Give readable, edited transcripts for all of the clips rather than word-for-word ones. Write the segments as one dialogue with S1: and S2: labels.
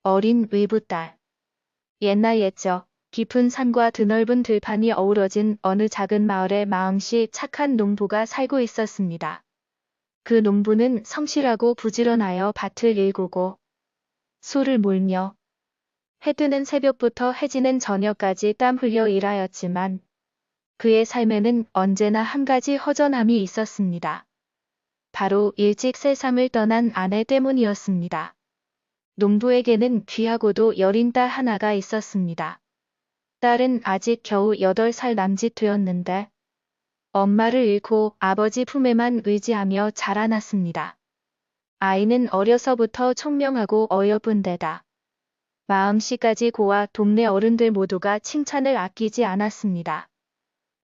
S1: 어린 외부딸. 옛날 옛적 깊은 산과 드넓은 들판이 어우러진 어느 작은 마을에 마음씨 착한 농부가 살고 있었습니다. 그 농부는 성실하고 부지런하여 밭을 일구고 소를 몰며 해 뜨는 새벽부터 해 지는 저녁까지 땀 흘려 일하였지만 그의 삶에는 언제나 한 가지 허전함이 있었습니다. 바로 일찍 세상을 떠난 아내 때문이었습니다. 농부에게는 귀하고도 여린 딸 하나가 있었습니다. 딸은 아직 겨우 8살 남짓 되었는데 엄마를 잃고 아버지 품에만 의지하며 자라났습니다. 아이는 어려서부터 총명하고 어여쁜 데다 마음씨까지 고와 동네 어른들 모두가 칭찬을 아끼지 않았습니다.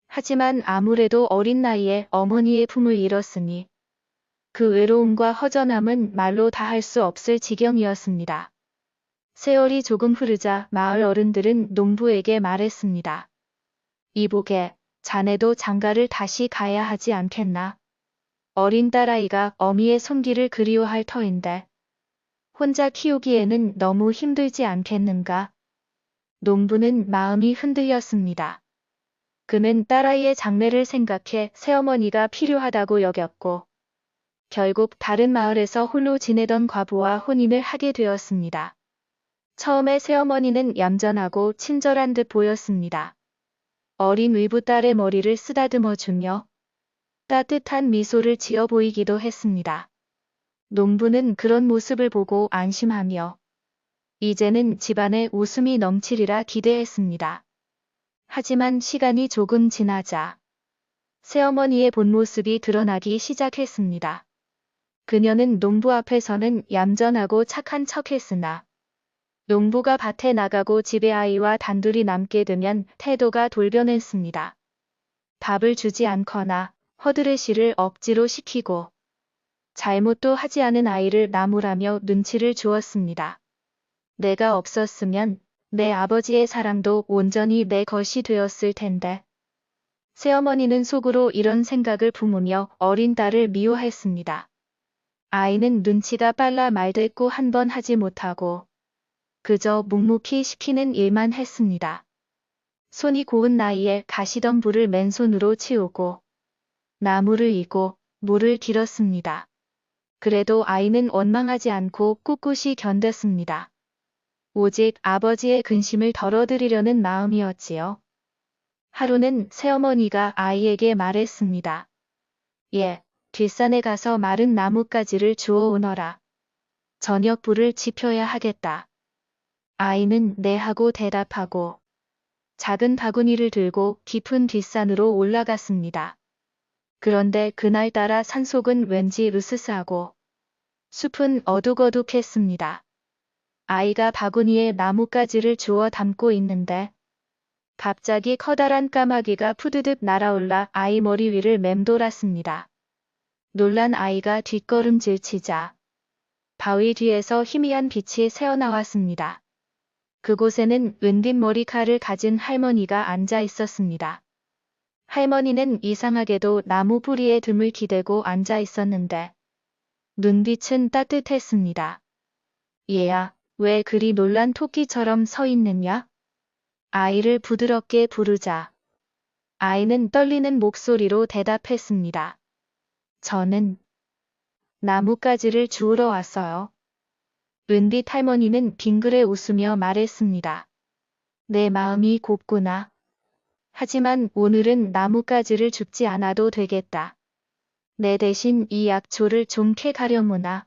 S1: 하지만 아무래도 어린 나이에 어머니의 품을 잃었으니 그 외로움과 허전함은 말로 다 할 수 없을 지경이었습니다. 세월이 조금 흐르자 마을 어른들은 농부에게 말했습니다. 이보게, 자네도 장가를 다시 가야 하지 않겠나? 어린 딸아이가 어미의 손길을 그리워할 터인데 혼자 키우기에는 너무 힘들지 않겠는가? 농부는 마음이 흔들렸습니다. 그는 딸아이의 장래를 생각해 새어머니가 필요하다고 여겼고 결국 다른 마을에서 홀로 지내던 과부와 혼인을 하게 되었습니다. 처음에 새어머니는 얌전하고 친절한 듯 보였습니다. 어린 외부딸의 머리를 쓰다듬어 주며 따뜻한 미소를 지어 보이기도 했습니다. 농부는 그런 모습을 보고 안심하며 이제는 집안에 웃음이 넘치리라 기대했습니다. 하지만 시간이 조금 지나자 새어머니의 본 모습이 드러나기 시작했습니다. 그녀는 농부 앞에서는 얌전하고 착한 척했으나 농부가 밭에 나가고 집에 아이와 단둘이 남게 되면 태도가 돌변했습니다. 밥을 주지 않거나 허드레시를 억지로 시키고 잘못도 하지 않은 아이를 나무라며 눈치를 주었습니다. 내가 없었으면 내 아버지의 사랑도 온전히 내 것이 되었을 텐데. 새어머니는 속으로 이런 생각을 품으며 어린 딸을 미워했습니다. 아이는 눈치가 빨라 말대꾸 한 번 하지 못하고 그저 묵묵히 시키는 일만 했습니다. 손이 고운 나이에 가시던 불을 맨손으로 치우고 나무를 이고 물을 길었습니다. 그래도 아이는 원망하지 않고 꿋꿋이 견뎠습니다. 오직 아버지의 근심을 덜어드리려는 마음이었지요. 하루는 새어머니가 아이에게 말했습니다. 예, 뒷산에 가서 마른 나뭇가지를 주워 오너라. 저녁 불을 지펴야 하겠다. 아이는 네 하고 대답하고 작은 바구니를 들고 깊은 뒷산으로 올라갔습니다. 그런데 그날따라 산속은 왠지 으스스하고 숲은 어둑어둑했습니다. 아이가 바구니에 나뭇가지를 주워 담고 있는데 갑자기 커다란 까마귀가 푸드득 날아올라 아이 머리 위를 맴돌았습니다. 놀란 아이가 뒷걸음질 치자 바위 뒤에서 희미한 빛이 새어나왔습니다. 그곳에는 은빛 머리칼을 가진 할머니가 앉아 있었습니다. 할머니는 이상하게도 나무 뿌리에 등을 기대고 앉아 있었는데 눈빛은 따뜻했습니다. 얘야, 왜 그리 놀란 토끼처럼 서 있느냐? 아이를 부드럽게 부르자 아이는 떨리는 목소리로 대답했습니다. 저는 나뭇가지를 주우러 왔어요. 은빛 할머니는 빙그레 웃으며 말했습니다. 내 마음이 곱구나. 하지만 오늘은 나뭇가지를 줍지 않아도 되겠다. 내 대신 이 약초를 좀 캐 가려무나.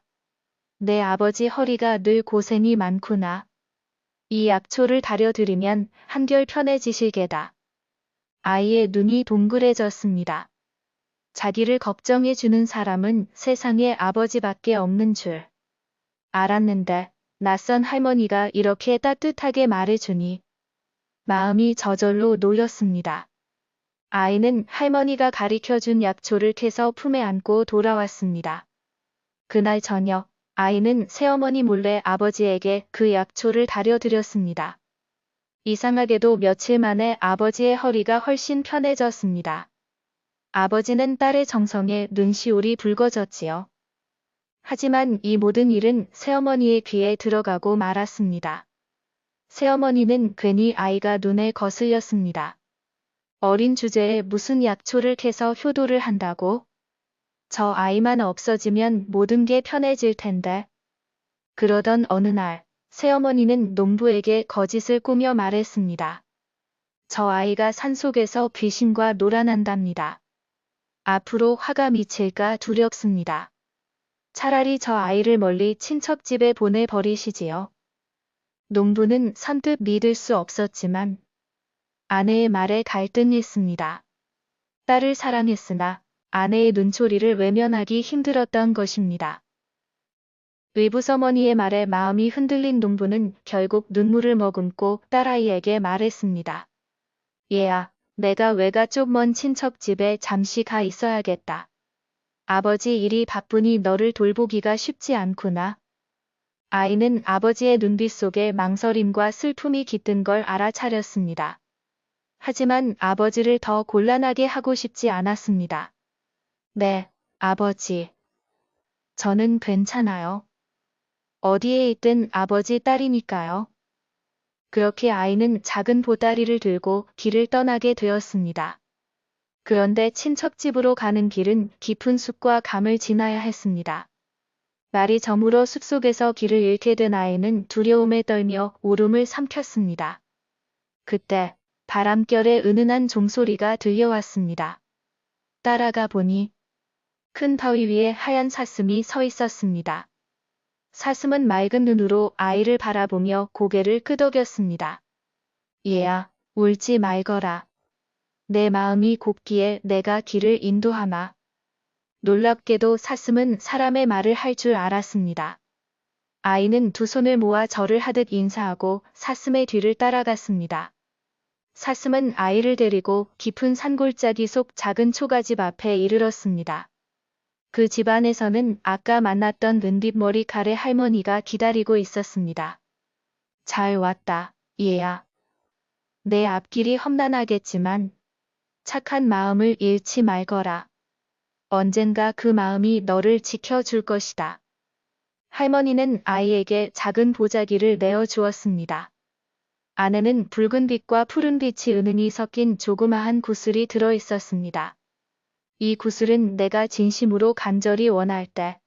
S1: 내 아버지 허리가 늘 고생이 많구나. 이 약초를 다려드리면 한결 편해지실게다. 아이의 눈이 동그래졌습니다. 자기를 걱정해주는 사람은 세상에 아버지밖에 없는 줄 알았는데 낯선 할머니가 이렇게 따뜻하게 말해주니 마음이 저절로 놓였습니다. 아이는 할머니가 가리켜준 약초를 캐서 품에 안고 돌아왔습니다. 그날 저녁 아이는 새어머니 몰래 아버지에게 그 약초를 다려드렸습니다. 이상하게도 며칠 만에 아버지의 허리가 훨씬 편해졌습니다. 아버지는 딸의 정성에 눈시울이 붉어졌지요. 하지만 이 모든 일은 새어머니의 귀에 들어가고 말았습니다. 새어머니는 괜히 아이가 눈에 거슬렸습니다. 어린 주제에 무슨 약초를 캐서 효도를 한다고? 저 아이만 없어지면 모든 게 편해질 텐데. 그러던 어느 날, 새어머니는 농부에게 거짓을 꾸며 말했습니다. 저 아이가 산속에서 귀신과 놀아난답니다. 앞으로 화가 미칠까 두렵습니다. 차라리 저 아이를 멀리 친척 집에 보내버리시지요. 농부는 선뜻 믿을 수 없었지만 아내의 말에 갈등했습니다. 딸을 사랑했으나 아내의 눈초리를 외면하기 힘들었던 것입니다. 의부서머니의 말에 마음이 흔들린 농부는 결국 눈물을 머금고 딸아이에게 말했습니다. 얘야, 내가 외가 쪽 먼 친척 집에 잠시 가 있어야겠다. 아버지 일이 바쁘니 너를 돌보기가 쉽지 않구나. 아이는 아버지의 눈빛 속에 망설임과 슬픔이 깃든 걸 알아차렸습니다. 하지만 아버지를 더 곤란하게 하고 싶지 않았습니다. 네, 아버지. 저는 괜찮아요. 어디에 있든 아버지 딸이니까요. 그렇게 아이는 작은 보따리를 들고 길을 떠나게 되었습니다. 그런데 친척집으로 가는 길은 깊은 숲과 감을 지나야 했습니다. 날이 저물어 숲속에서 길을 잃게 된 아이는 두려움에 떨며 울음을 삼켰습니다. 그때 바람결에 은은한 종소리가 들려왔습니다. 따라가 보니 큰 바위 위에 하얀 사슴이 서 있었습니다. 사슴은 맑은 눈으로 아이를 바라보며 고개를 끄덕였습니다. 얘야, 울지 말거라. 내 마음이 곱기에 내가 길을 인도하마. 놀랍게도 사슴은 사람의 말을 할 줄 알았습니다. 아이는 두 손을 모아 절을 하듯 인사하고 사슴의 뒤를 따라갔습니다. 사슴은 아이를 데리고 깊은 산골짜기 속 작은 초가집 앞에 이르렀습니다. 그 집 안에서는 아까 만났던 은빛머리 가래 할머니가 기다리고 있었습니다. 잘 왔다, 얘야. 내 앞길이 험난하겠지만 착한 마음을 잃지 말거라. 언젠가 그 마음이 너를 지켜줄 것이다. 할머니는 아이에게 작은 보자기를 내어주었습니다. 안에는 붉은 빛과 푸른 빛이 은은히 섞인 조그마한 구슬이 들어있었습니다. 이 구슬은 내가 진심으로 간절히 원할 때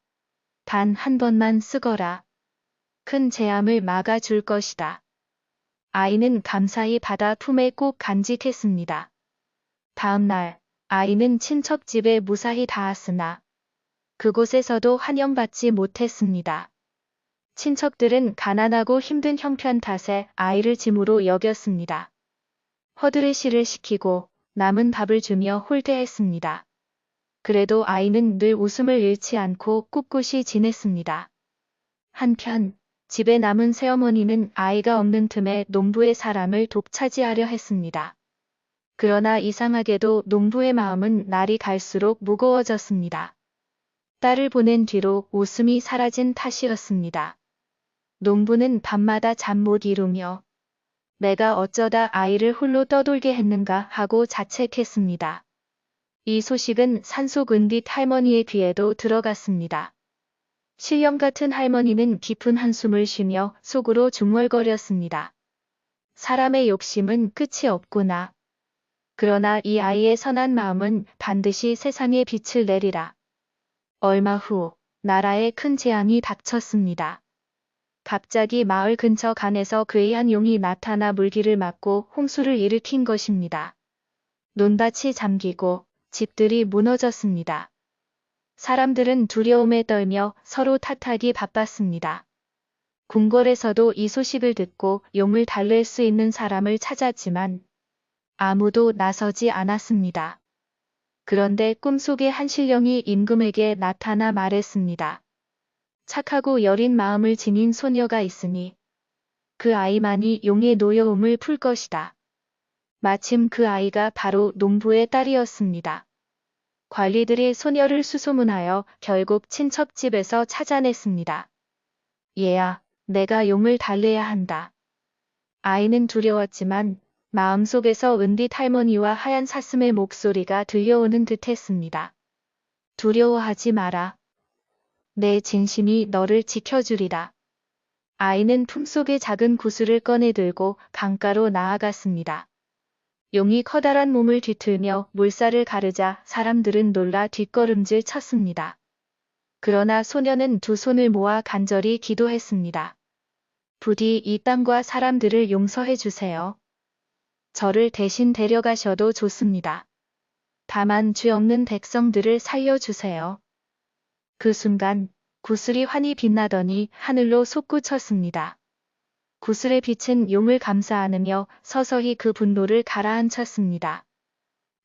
S1: 단 한 번만 쓰거라. 큰 재앙을 막아줄 것이다. 아이는 감사히 받아 품에 꼭 간직했습니다. 다음 날 아이는 친척 집에 무사히 닿았으나 그곳에서도 환영받지 못했습니다. 친척들은 가난하고 힘든 형편 탓에 아이를 짐으로 여겼습니다. 허드레시를 시키고 남은 밥을 주며 홀대했습니다. 그래도 아이는 늘 웃음을 잃지 않고 꿋꿋이 지냈습니다. 한편 집에 남은 새어머니는 아이가 없는 틈에 농부의 사람을 독차지하려 했습니다. 그러나 이상하게도 농부의 마음은 날이 갈수록 무거워졌습니다. 딸을 보낸 뒤로 웃음이 사라진 탓이었습니다. 농부는 밤마다 잠 못 이루며 내가 어쩌다 아이를 홀로 떠돌게 했는가 하고 자책했습니다. 이 소식은 산속 은빛 할머니의 귀에도 들어갔습니다. 실령 같은 할머니는 깊은 한숨을 쉬며 속으로 중얼거렸습니다. 사람의 욕심은 끝이 없구나. 그러나 이 아이의 선한 마음은 반드시 세상에 빛을 내리라. 얼마 후 나라에 큰 재앙이 닥쳤습니다. 갑자기 마을 근처 간에서 괴이한 용이 나타나 물길을 막고 홍수를 일으킨 것입니다. 논밭이 잠기고 집들이 무너졌습니다. 사람들은 두려움에 떨며 서로 탓하기 바빴습니다. 궁궐에서도 이 소식을 듣고 용을 달랠 수 있는 사람을 찾았지만 아무도 나서지 않았습니다. 그런데 꿈속의 한 신령이 임금에게 나타나 말했습니다. 착하고 여린 마음을 지닌 소녀가 있으니 그 아이만이 용의 노여움을 풀 것이다. 마침 그 아이가 바로 농부의 딸이었습니다. 관리들이 소녀를 수소문하여 결국 친척집에서 찾아냈습니다. 얘야, 내가 용을 달래야 한다. 아이는 두려웠지만 마음속에서 은빛 할머니와 하얀 사슴의 목소리가 들려오는 듯 했습니다. 두려워하지 마라. 내 진심이 너를 지켜주리라. 아이는 품속에 작은 구슬을 꺼내 들고 강가로 나아갔습니다. 용이 커다란 몸을 뒤틀며 물살을 가르자 사람들은 놀라 뒷걸음질 쳤습니다. 그러나 소녀는 두 손을 모아 간절히 기도했습니다. 부디 이 땅과 사람들을 용서해 주세요. 저를 대신 데려가셔도 좋습니다. 다만 죄 없는 백성들을 살려주세요. 그 순간 구슬이 환히 빛나더니 하늘로 솟구쳤습니다. 구슬의 빛은 용을 감싸 안으며 서서히 그 분노를 가라앉혔습니다.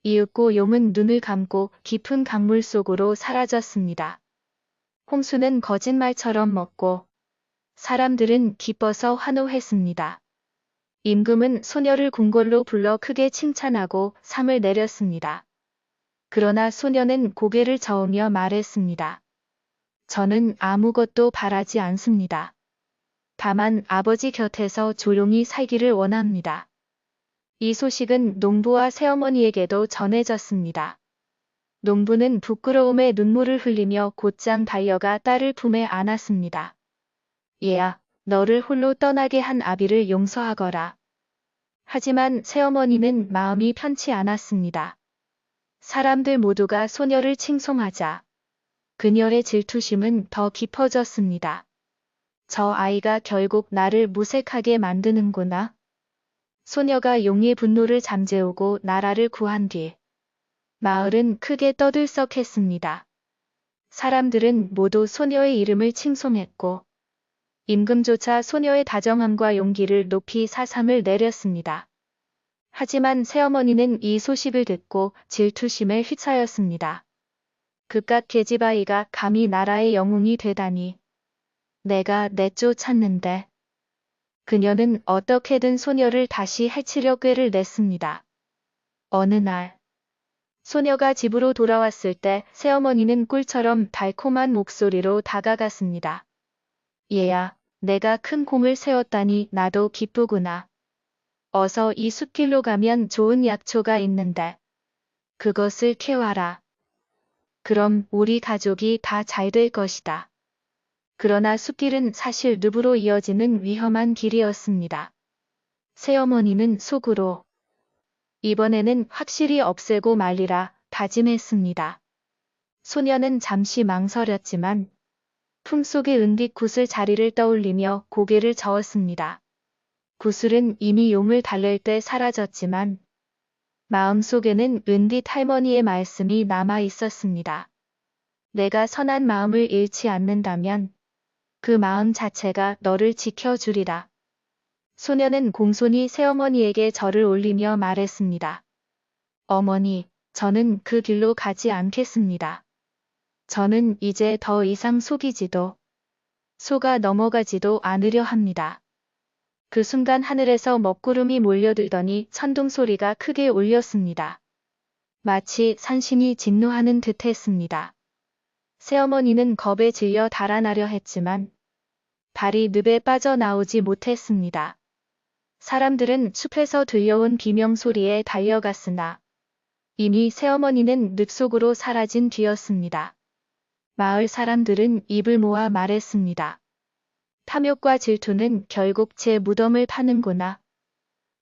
S1: 이윽고 용은 눈을 감고 깊은 강물 속으로 사라졌습니다. 홍수는 거짓말처럼 멎고 사람들은 기뻐서 환호했습니다. 임금은 소녀를 궁궐로 불러 크게 칭찬하고 상을 내렸습니다. 그러나 소녀는 고개를 저으며 말했습니다. 저는 아무것도 바라지 않습니다. 다만 아버지 곁에서 조용히 살기를 원합니다. 이 소식은 농부와 새어머니에게도 전해졌습니다. 농부는 부끄러움에 눈물을 흘리며 곧장 달려가 딸을 품에 안았습니다. 얘야, 너를 홀로 떠나게 한 아비를 용서하거라. 하지만 새어머니는 마음이 편치 않았습니다. 사람들 모두가 소녀를 칭송하자 그녀의 질투심은 더 깊어졌습니다. 저 아이가 결국 나를 무색하게 만드는구나. 소녀가 용의 분노를 잠재우고 나라를 구한 뒤 마을은 크게 떠들썩했습니다. 사람들은 모두 소녀의 이름을 칭송했고 임금조차 소녀의 다정함과 용기를 높이 사상을 내렸습니다. 하지만 새어머니는 이 소식을 듣고 질투심에 휩싸였습니다. 그깟 계집아이가 감히 나라의 영웅이 되다니. 내가 내쫓았는데. 그녀는 어떻게든 소녀를 다시 해치려 꾀를 냈습니다. 어느 날 소녀가 집으로 돌아왔을 때 새어머니는 꿀처럼 달콤한 목소리로 다가갔습니다. 얘야, 내가 큰 공을 세웠다니 나도 기쁘구나. 어서 이 숲길로 가면 좋은 약초가 있는데 그것을 캐와라. 그럼 우리 가족이 다 잘 될 것이다. 그러나 숲길은 사실 늪으로 이어지는 위험한 길이었습니다. 새어머니는 속으로 이번에는 확실히 없애고 말리라 다짐했습니다. 소녀는 잠시 망설였지만 품속의 은빛 구슬 자리를 떠올리며 고개를 저었습니다. 구슬은 이미 용을 달랠 때 사라졌지만 마음속에는 은빛 할머니의 말씀이 남아 있었습니다. 내가 선한 마음을 잃지 않는다면 그 마음 자체가 너를 지켜주리라. 소녀는 공손히 새어머니에게 절을 올리며 말했습니다. 어머니, 저는 그 길로 가지 않겠습니다. 저는 이제 더 이상 속이지도 속아 넘어가지도 않으려 합니다. 그 순간 하늘에서 먹구름이 몰려들더니 천둥 소리가 크게 울렸습니다. 마치 산신이 진노하는 듯 했습니다. 새어머니는 겁에 질려 달아나려 했지만 발이 늪에 빠져나오지 못했습니다. 사람들은 숲에서 들려온 비명소리에 달려갔으나 이미 새어머니는 늪 속으로 사라진 뒤였습니다. 마을 사람들은 입을 모아 말했습니다. 탐욕과 질투는 결국 제 무덤을 파는구나.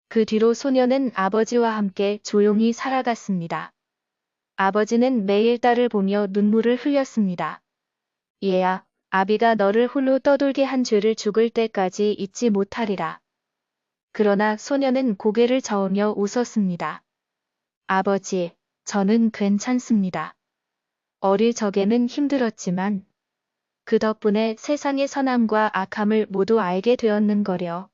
S1: 그 뒤로 소녀는 아버지와 함께 조용히 살아갔습니다. 아버지는 매일 딸을 보며 눈물을 흘렸습니다. 얘야, 아비가 너를 홀로 떠돌게 한 죄를 죽을 때까지 잊지 못하리라. 그러나 소녀는 고개를 저으며 웃었습니다. 아버지, 저는 괜찮습니다. 어릴 적에는 힘들었지만 그 덕분에 세상의 선함과 악함을 모두 알게 되었는거려.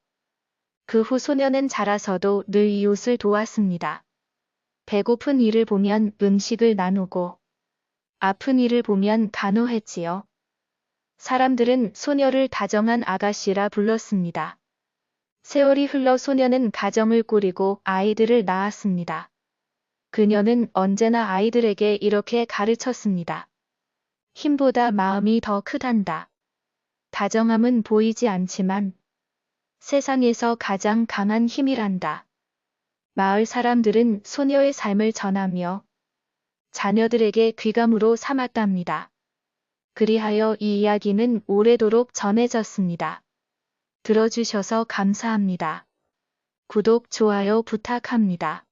S1: 그 후 소녀는 자라서도 늘 이웃을 도왔습니다. 배고픈 이를 보면 음식을 나누고 아픈 이를 보면 간호했지요. 사람들은 소녀를 다정한 아가씨라 불렀습니다. 세월이 흘러 소녀는 가정을 꾸리고 아이들을 낳았습니다. 그녀는 언제나 아이들에게 이렇게 가르쳤습니다. 힘보다 마음이 더 크단다. 다정함은 보이지 않지만 세상에서 가장 강한 힘이란다. 마을 사람들은 소녀의 삶을 전하며 자녀들에게 귀감으로 삼았답니다. 그리하여 이 이야기는 오래도록 전해졌습니다. 들어주셔서 감사합니다. 구독, 좋아요 부탁합니다.